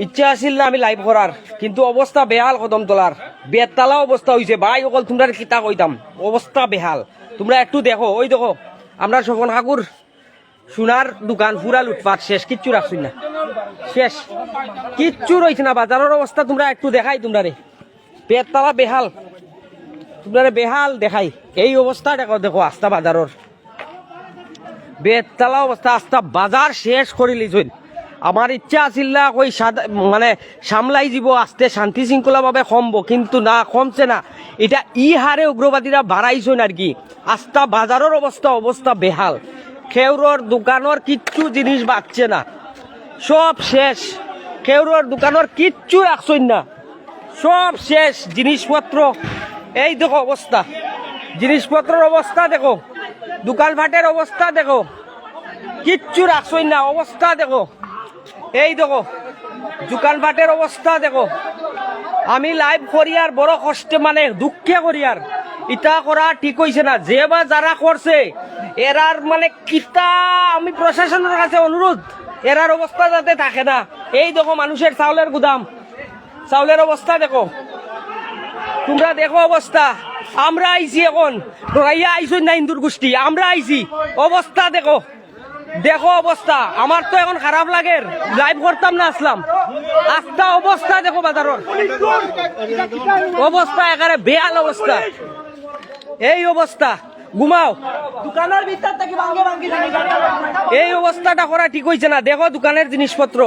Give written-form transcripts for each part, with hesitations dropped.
ইচ্ছা আসিল না আমি লাইভ করার, কিন্তু অবস্থা বেহাল কদমতলার, বেতালা অবস্থা হয়েছে ভাই। অকল তোমরা কিতা কইতাম, অবস্থা বেহাল। তোমরা একটু দেখো, ওই দেখো আমরা স্বপন কাকুর সোনার দোকান পুরা লুটপাট, শেষ, কিচ্ছু রাখছি না, শেষ, কিচ্ছু রয়েছে না। বাজারের অবস্থা তোমরা একটু দেখাই, তোমরা রে বেতালা বেহাল, তোমরা বেহাল দেখাই। এই অবস্থা দেখো, দেখো আস্তা বাজারের বেতালা অবস্থা, আস্তা বাজার শেষ করে লিছইন। আমার ইচ্ছা আছিল না কই মানে সামলাই যাব, আস্তে শান্তি শৃঙ্খলা ভাবে কমবো, কিন্তু না, কমছে না। এটা ই হারে উগ্রবাদীরা বাড়াইছেন আর কি। আস্তা বাজারের অবস্থা বেহাল, খেউরর দোকানের কিচ্ছু জিনিস বাঁচছে না, সব শেষ। খেউরর দোকানের কিচ্ছু রাখছেন না, সব শেষ জিনিসপত্র। এই দেখো অবস্থা, জিনিসপত্রের অবস্থা দেখো, দোকানপাটের অবস্থা দেখো, কিচ্ছু রাখছেন না, অবস্থা দেখো। এই দেখো দোকানপাটের অবস্থা দেখো। আমি লাইভ করিয়ার বড় কষ্টে, মানে দুঃখে করিয়ার, ইটা করা ঠিক হয়েছে না। যে বা যারা করছে এরার মানে কিতা, আমি প্রশাসনের কাছে অনুরোধ, এরার অবস্থা যাতে থাকে না। এই দেখো মানুষের চাউলের গুদাম, চাউলের অবস্থা দেখো, তোমরা দেখো অবস্থা। আমরা আইছি এখন, তোরাইয়া আইসই না হিন্দুর গোষ্ঠী, আমরা আইছি, অবস্থা দেখো, দেখো অবস্থা। আমার তো এখন খারাপ লাগে, লাইভ করতাম না, আসলাম। আস্তা অবস্থা দেখো বাজারের অবস্থা, একেবারে বেয়াল অবস্থা। এই অবস্থা ঘুমাও দোকানের ভিতর থেকে ভাঙ্গে ভাঙ্গি, এই অবস্থাটা করা ঠিক হয়েছে না। দেখো দোকানের জিনিসপত্র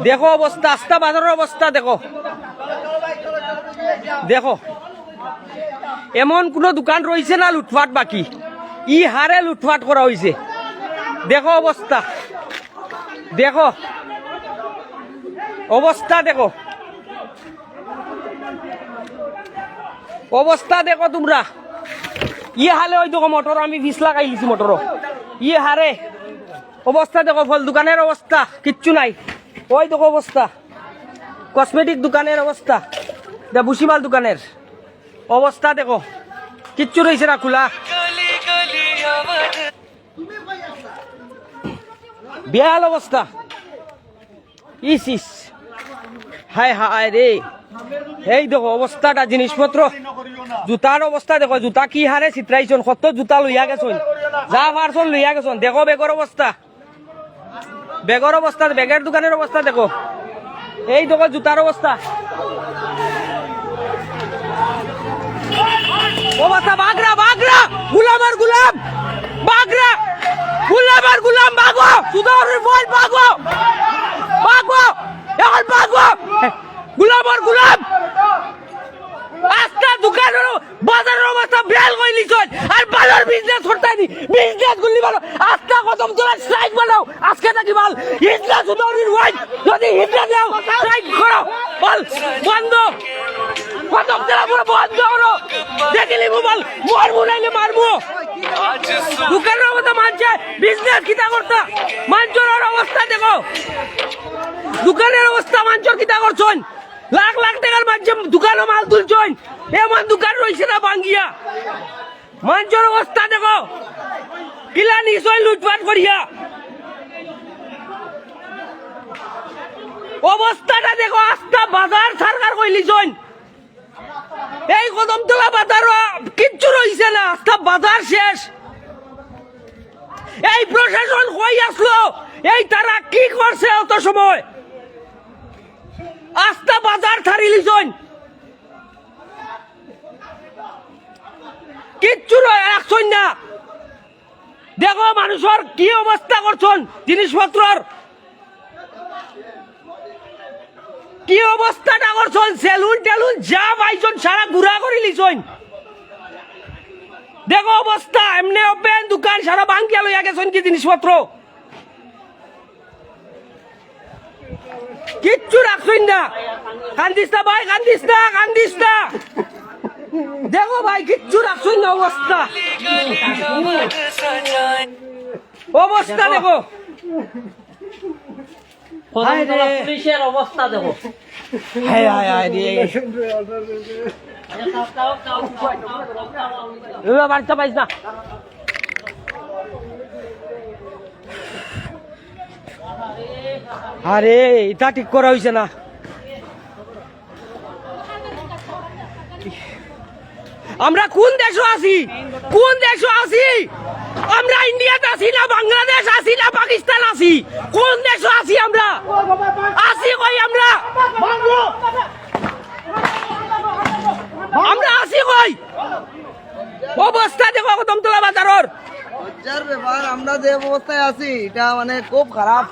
দেখো, অবস্থা আস্তা বাজারের অবস্থা দেখো, দেখো এমন কোন দোকান রয়েছে না লুটপাট বাকি, ই হারে লুটপাট করা হয়েছে। দেখো অবস্থা, দেখো অবস্থা, দেখো অবস্থা দেখো তোমরা। ইয়ে হালে ওই দেখো মোটর, আমি বিষ লাগাই লিছি মোটর, ইয়ে হারে অবস্থা দেখো। ফল দোকানের অবস্থা কিচ্ছু নাই, ওই দেখো অবস্থা। কসমেটিক দোকানের অবস্থা, ভুসিমাল দোকানের অবস্থা দেখো, কিচ্ছু রয়েছে না খোলা, বেহাল অবস্থা। ইস ইস, হায় হায় রে। এই দেখো অবস্থাটা, জিনিসপত্র, জুতার অবস্থা দেখো, জুতা কি হারে চিত্রাইছন, কত জুতা লইয়া গেছন, যা পারছন লইয়া গেছন। দেখো বেগর অবস্থা, বেগর অবস্থা, বেগের দোকানের অবস্থা দেখো। এই দেখো জুতার অবস্থা, অবস্থা। বাগরা বাগরা, গুলাম আর গুলাম, বাগরা গুলাম আর গুলাম, বাগো সুদর বল, বাগো বাগো, এখন বাগো গুলাম আর গুলাম। আস্তা দোকানের বাজারের অবস্থা বেল কই লিছন, আর বাজার বিজনেস করতাই নি, বিজনেস গুলি ভালো। আস্তা কদম তোলা স্ট্রাইক বানাও, আজকে নাকি বল হিজলা সুদরের ওয়াই, যদি হিজলা দাও স্ট্রাইক করো, বল বন্ধ, কদম তোলা পুরো বন্ধ করো। দেখিলি বল মারবো নাইলে মারবো। দোকানের অবস্থা মানছে, বিজনেস কিতা করতা, মাঞ্চর অবস্থা দেখো, দোকানের অবস্থা মাঞ্চর কিতা করছন। লাখ লাখ টাকার মাঝে দোকানও মাল তুলছন, এমন দোকান রয়েছে না ভাঙ্গিয়া। মাঞ্চর অবস্থা দেখো, কিলা নিশ্চয় লুটপাট করিয়া, অবস্থাটা দেখো। আস্তা বাজার সরকার কইলিছন, এই কদমতলা বাজার কিচ্ছু রয়েছে না, আস্তা বাজার শেষ। এই প্রশাসন কই আসলো, এই তারা কি করছে অত সময়, আস্তা বাজার ছাড়ি লিছন, কিচ্ছু রাখছন না। দেখো মানুষের কি অবস্থা করছন, জিনিসপত্রর কি অবস্থাটা করছন, সেলুন টেলুন যা পাইছন সারা ঘুরা করে লিছন। দেখো অবস্থা, এমনি ওপেন দোকান সারা ভাঙ্গিয়া লইয়া গেছন কি জিনিসপত্র, কিচ্ছু রাখছই না। কান্দিস না ভাই, কান্দিস না, কান্দিস না। দেখো ভাই কিচ্ছু রাখছই না, অবস্থা অবস্থা দেখো, পুলিশের অবস্থা দেখো। হায় হায় হায় রে, বাড়িতে পাইস না। আরে এটা ঠিক করা হয়েছে না। আমরা কোন দেশে আছি? কোন দেশে আছি? আমরা ইন্ডিয়াতে আছি না বাংলাদেশ আছি না পাকিস্তান আছি? কোন দেশে আছি আমরা? আছি কই আমরা? আমরা আছি কই? অবস্থা দেখো কদমতলা বাজারের। লজ্জার ব্যাপার, আমরা যে অবস্থায় আছি এটা মানে খুব খারাপ।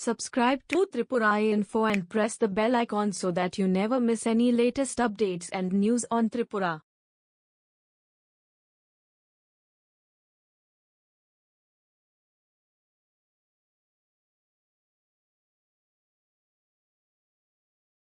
Subscribe to Tripura Info and press the bell icon so that you never miss any latest updates and news on Tripura.